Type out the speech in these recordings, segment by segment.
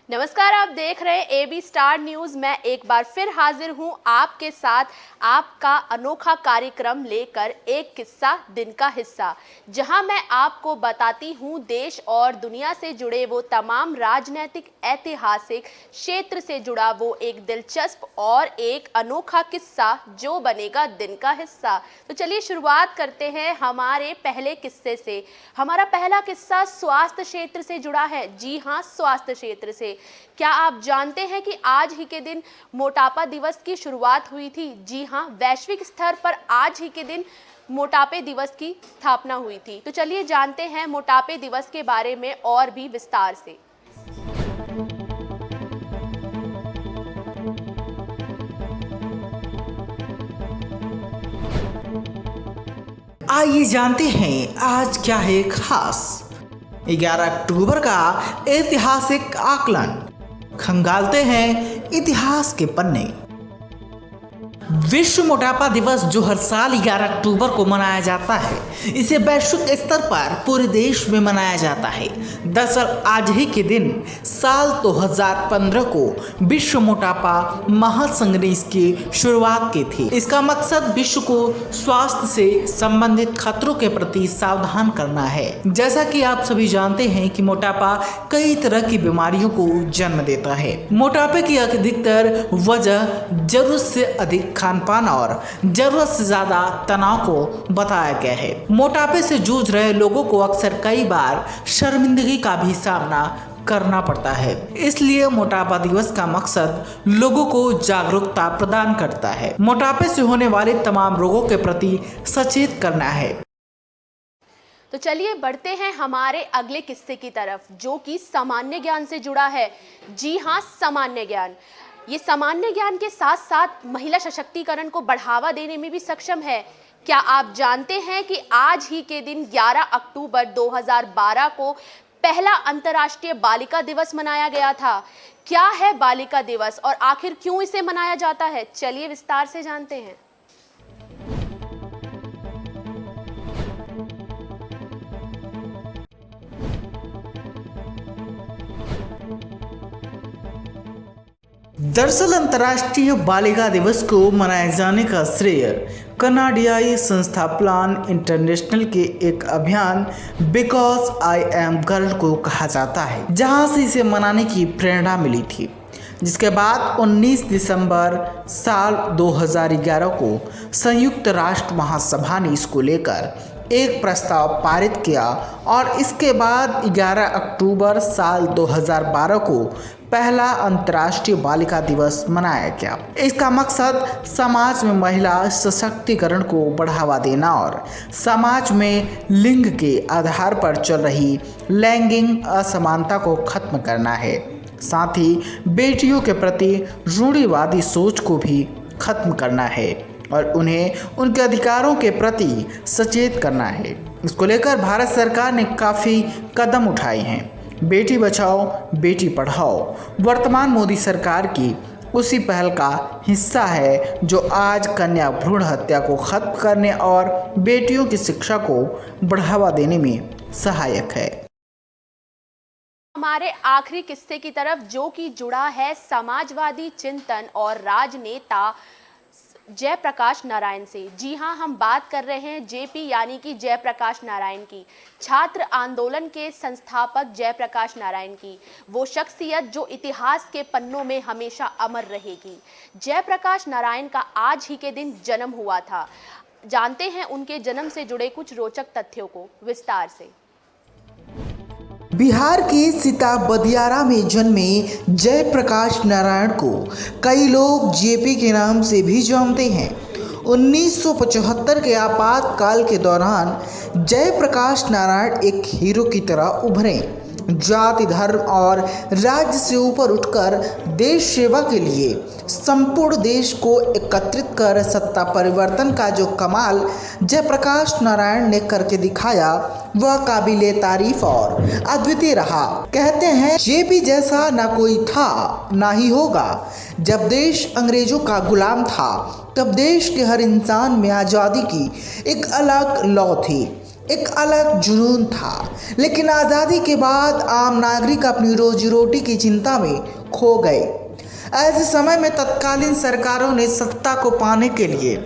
नमस्कार, आप देख रहे हैं एबी स्टार न्यूज। मैं एक बार फिर हाजिर हूं आपके साथ आपका अनोखा कार्यक्रम लेकर, एक किस्सा दिन का हिस्सा, जहां मैं आपको बताती हूं देश और दुनिया से जुड़े वो तमाम राजनीतिक, ऐतिहासिक क्षेत्र से जुड़ा वो एक दिलचस्प और एक अनोखा किस्सा जो बनेगा दिन का हिस्सा। तो चलिए शुरुआत करते हैं हमारे पहले किस्से से। हमारा पहला किस्सा स्वास्थ्य क्षेत्र से जुड़ा है। जी हाँ, स्वास्थ्य क्षेत्र से। क्या आप जानते हैं कि आज ही के दिन मोटापा दिवस की शुरुआत हुई थी? जी हाँ, वैश्विक स्तर पर आज ही के दिन मोटापे दिवस की स्थापना हुई थी। तो चलिए जानते हैं मोटापे दिवस के बारे में और भी विस्तार से। आइए जानते हैं आज क्या है खास। 11 अक्टूबर का ऐतिहासिक आकलन, खंगालते हैं इतिहास के पन्ने। विश्व मोटापा दिवस जो हर साल 11 अक्टूबर को मनाया जाता है, इसे वैश्विक स्तर पर पूरे देश में मनाया जाता है। दरअसल आज ही के दिन साल 2015 को विश्व मोटापा महासंग्रह की शुरुआत की थी। इसका मकसद विश्व को स्वास्थ्य से संबंधित खतरों के प्रति सावधान करना है। जैसा कि आप सभी जानते हैं कि मोटापा कई तरह की बीमारियों को जन्म देता है। मोटापे की अधिकतर वजह जरूरत से अधिक खान पान और जरूरत से ज्यादा तनाव को बताया गया है। मोटापे से जूझ रहे लोगों को अक्सर कई बार शर्मिंदगी का भी सामना करना पड़ता है। इसलिए मोटापा दिवस का मकसद लोगों को जागरूकता प्रदान करता है, मोटापे से होने वाले तमाम रोगों के प्रति सचेत करना है। तो चलिए बढ़ते हैं हमारे अगले किस्से की तरफ, जो कि सामान्य ज्ञान से जुड़ा है। जी हाँ, सामान्य ज्ञान। ये सामान्य ज्ञान के साथ साथ महिला सशक्तिकरण को बढ़ावा देने में भी सक्षम है। क्या आप जानते हैं कि आज ही के दिन 11 अक्टूबर 2012 को पहला अंतर्राष्ट्रीय बालिका दिवस मनाया गया था? क्या है बालिका दिवस और आखिर क्यों इसे मनाया जाता है? चलिए विस्तार से जानते हैं। दरअसल अंतर्राष्ट्रीय बालिका दिवस को मनाए जाने का श्रेय कनाडियाई संस्था प्लान इंटरनेशनल के एक अभियान बिकॉज आई एम गर्ल को कहा जाता है, जहां से इसे मनाने की प्रेरणा मिली थी। जिसके बाद 19 दिसंबर साल 2011 को संयुक्त राष्ट्र महासभा ने इसको लेकर एक प्रस्ताव पारित किया और इसके बाद 11 अक्टूबर साल 2012 को पहला अंतर्राष्ट्रीय बालिका दिवस मनाया गया। इसका मकसद समाज में महिला सशक्तिकरण को बढ़ावा देना और समाज में लिंग के आधार पर चल रही लैंगिक असमानता को खत्म करना है। साथ ही बेटियों के प्रति रूढ़िवादी सोच को भी खत्म करना है और उन्हें उनके अधिकारों के प्रति सचेत करना है। इसको लेकर भारत सरकार ने काफ़ी कदम उठाए हैं। बेटी बचाओ बेटी पढ़ाओ वर्तमान मोदी सरकार की उसी पहल का हिस्सा है, जो आज कन्या भ्रूण हत्या को खत्म करने और बेटियों की शिक्षा को बढ़ावा देने में सहायक है। हमारे आखिरी किस्से की तरफ, जो कि जुड़ा है समाजवादी चिंतन और राजनेता जयप्रकाश नारायण से। जी हाँ, हम बात कर रहे हैं जेपी यानी कि जयप्रकाश नारायण की, छात्र आंदोलन के संस्थापक जयप्रकाश नारायण की, वो शख्सियत जो इतिहास के पन्नों में हमेशा अमर रहेगी। जयप्रकाश नारायण का आज ही के दिन जन्म हुआ था। जानते हैं उनके जन्म से जुड़े कुछ रोचक तथ्यों को विस्तार से। बिहार के सीता बदियारा में जन्मे जयप्रकाश नारायण को कई लोग जेपी के नाम से भी जानते हैं। 1975 के आपातकाल के दौरान जयप्रकाश नारायण एक हीरो की तरह उभरे। जाति, धर्म और राज्य से ऊपर उठकर देश सेवा के लिए संपूर्ण देश को एकत्रित कर सत्ता परिवर्तन का जो कमाल जयप्रकाश नारायण ने करके दिखाया, वह काबिले तारीफ और अद्वितीय रहा। कहते हैं जेपी जैसा ना कोई था ना ही होगा। जब देश अंग्रेजों का गुलाम था, तब देश के हर इंसान में आज़ादी की एक अलग लौ थी। एक अलग जुनून था। लेकिन आज़ादी के बाद आम नागरिक अपनी रोजी रोटी की चिंता में खो गए। ऐसे समय में तत्कालीन सरकारों ने सत्ता को पाने के लिए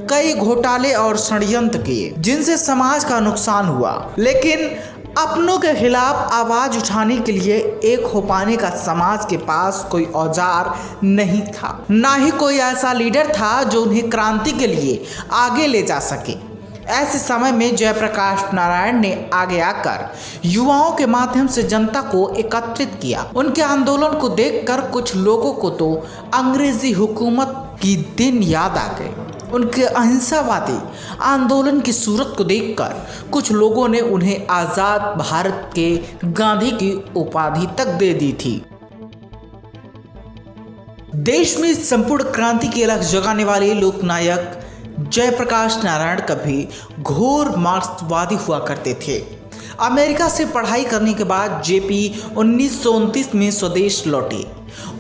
कई घोटाले और षड्यंत्र किए, जिनसे समाज का नुकसान हुआ। लेकिन अपनों के खिलाफ आवाज उठाने के लिए एक हो पाने का समाज के पास कोई औजार नहीं था, ना ही कोई ऐसा लीडर था जो उन्हें क्रांति के लिए आगे ले जा सके। ऐसे समय में जयप्रकाश नारायण ने आगे आकर युवाओं के माध्यम से जनता को एकत्रित किया। उनके आंदोलन को देखकर कुछ लोगों को तो अंग्रेजी हुकूमत की दिन याद आ गए। उनके अहिंसावादी आंदोलन की सूरत को देखकर कुछ लोगों ने उन्हें आज़ाद भारत के गांधी की उपाधि तक दे दी थी। देश में संपूर्ण क्रांति की अलग जगाने वाले लोकनायक जयप्रकाश नारायण कभी घोर मार्क्सवादी हुआ करते थे। अमेरिका से पढ़ाई करने के बाद जेपी 1929 में स्वदेश लौटे।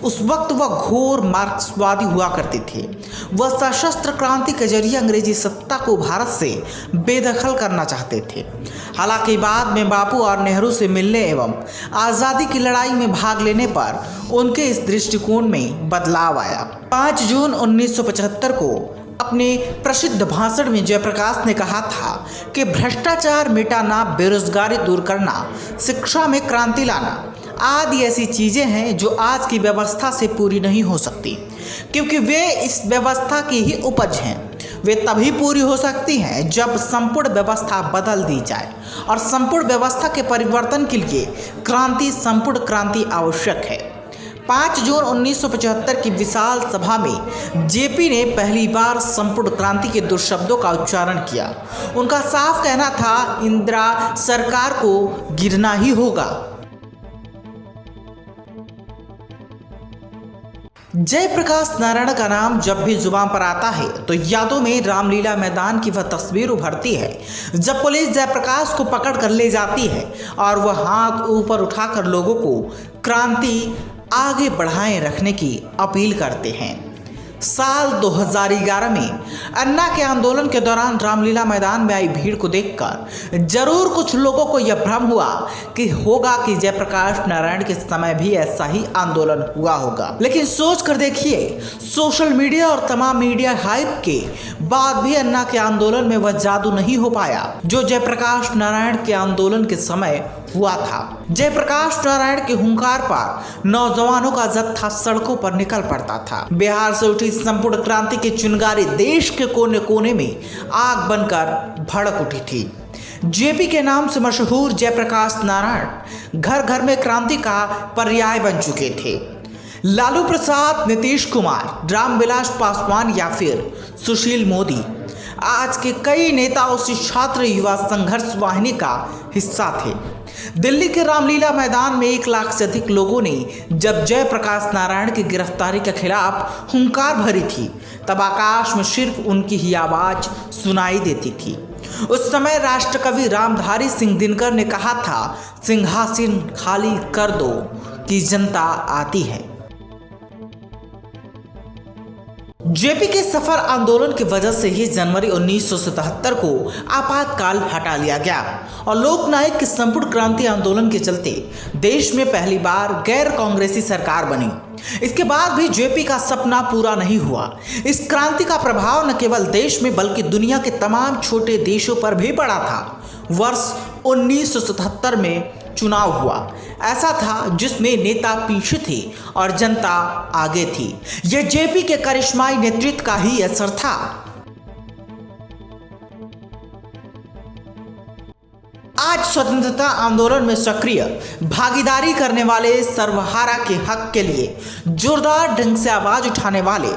उस वक्त वह घोर मार्क्सवादी हुआ करते थे। वह सशस्त्र क्रांति के जरिए अंग्रेजी सत्ता को भारत से बेदखल करना चाहते थे। हालांकि बाद में बापू और नेहरू से मिलने एवं आज़ादी की लड़ाई में भाग लेने पर उनके इस दृष्टिकोण में बदलाव आया। 5 जून 1975 को अपने प्रसिद्ध भाषण में जयप्रकाश ने कहा था कि भ्रष्टाचार मिटाना, बेरोजगारी दूर करना, शिक्षा में क्रांति लाना आदि ऐसी चीज़ें हैं जो आज की व्यवस्था से पूरी नहीं हो सकती, क्योंकि वे इस व्यवस्था की ही उपज हैं। वे तभी पूरी हो सकती हैं जब संपूर्ण व्यवस्था बदल दी जाए, और संपूर्ण व्यवस्था के परिवर्तन के लिए संपूर्ण क्रांति आवश्यक है। 5 जून 1975 की विशाल सभा में जेपी ने पहली बार संपूर्ण क्रांति के 2 शब्दों का उच्चारण किया। उनका साफ कहना था, इंदिरा सरकार को गिरना ही होगा। जयप्रकाश नारायण का नाम जब भी जुबान पर आता है तो यादों में रामलीला मैदान की वह तस्वीर उभरती है, जब पुलिस जयप्रकाश को पकड़ कर ले जाती है और वह हाथ ऊपर उठाकर लोगों को क्रांति आगे बढ़ाए रखने की अपील करते हैं। साल 2011 में अन्ना के आंदोलन के दौरान रामलीला मैदान में आई भीड़ को देखकर जरूर कुछ लोगों को यह भ्रम हुआ कि जयप्रकाश नारायण के समय भी ऐसा ही आंदोलन हुआ होगा। लेकिन सोच कर देखिए, सोशल मीडिया और तमाम मीडिया हाइप के बाद भी अन्ना के आंदोलन में वह जादू नहीं हो पाया जो जयप्रकाश नारायण के आंदोलन के समय हुआ था। जयप्रकाश नारायण के हुंकार पर नौजवानों का जत्था सड़कों पर निकल पड़ता था। बिहार से उठी संपूर्ण क्रांति की चिंगारी देश के कोने कोने में आग बनकर भड़क उठी थी। जेपी के नाम से मशहूर जयप्रकाश नारायण घर घर में क्रांति का पर्याय बन चुके थे। लालू प्रसाद, नीतीश कुमार, रामविलास पासवान या फिर सुशील मोदी आज के कई नेता उसी छात्र युवा संघर्ष वाहिनी का हिस्सा थे। दिल्ली के रामलीला मैदान में 1 लाख से अधिक लोगों ने जब जयप्रकाश नारायण की गिरफ्तारी के खिलाफ हुंकार भरी थी, तब आकाश में सिर्फ उनकी ही आवाज सुनाई देती थी। उस समय राष्ट्रकवि रामधारी सिंह दिनकर ने कहा था, सिंहासन खाली कर दो कि जनता आती है। जेपी के सफल आंदोलन की वजह से ही जनवरी 1977 को आपातकाल हटा लिया गया और लोकनायक के संपूर्ण क्रांति आंदोलन के चलते देश में पहली बार गैर कांग्रेसी सरकार बनी। इसके बाद भी जेपी का सपना पूरा नहीं हुआ। इस क्रांति का प्रभाव न केवल देश में बल्कि दुनिया के तमाम छोटे देशों पर भी पड़ा था। वर्ष 1977 में चुनाव हुआ, ऐसा था जिसमें नेता पीछे थे और जनता आगे थी। यह जेपी के करिश्माई नेतृत्व का ही असर था। आज स्वतंत्रता आंदोलन में सक्रिय भागीदारी करने वाले, सर्वहारा के हक के लिए जोरदार ढंग से आवाज उठाने वाले,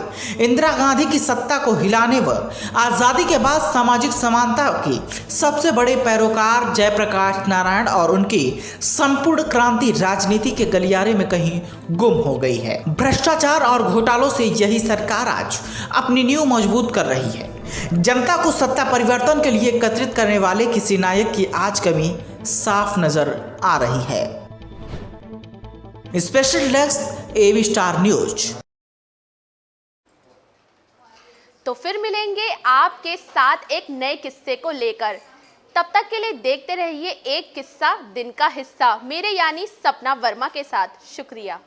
इंदिरा गांधी की सत्ता को हिलाने व आज़ादी के बाद सामाजिक समानता की सबसे बड़े पैरोकार जयप्रकाश नारायण और उनकी संपूर्ण क्रांति राजनीति के गलियारे में कहीं गुम हो गई है। भ्रष्टाचार और घोटालों से यही सरकार आज अपनी नींव मजबूत कर रही है। जनता को सत्ता परिवर्तन के लिए एकत्रित करने वाले किसी नायक की आज कमी साफ नजर आ रही है। Special desk AB star news. तो फिर मिलेंगे आपके साथ एक नए किस्से को लेकर। तब तक के लिए देखते रहिए एक किस्सा दिन का हिस्सा, मेरे यानी सपना वर्मा के साथ। शुक्रिया।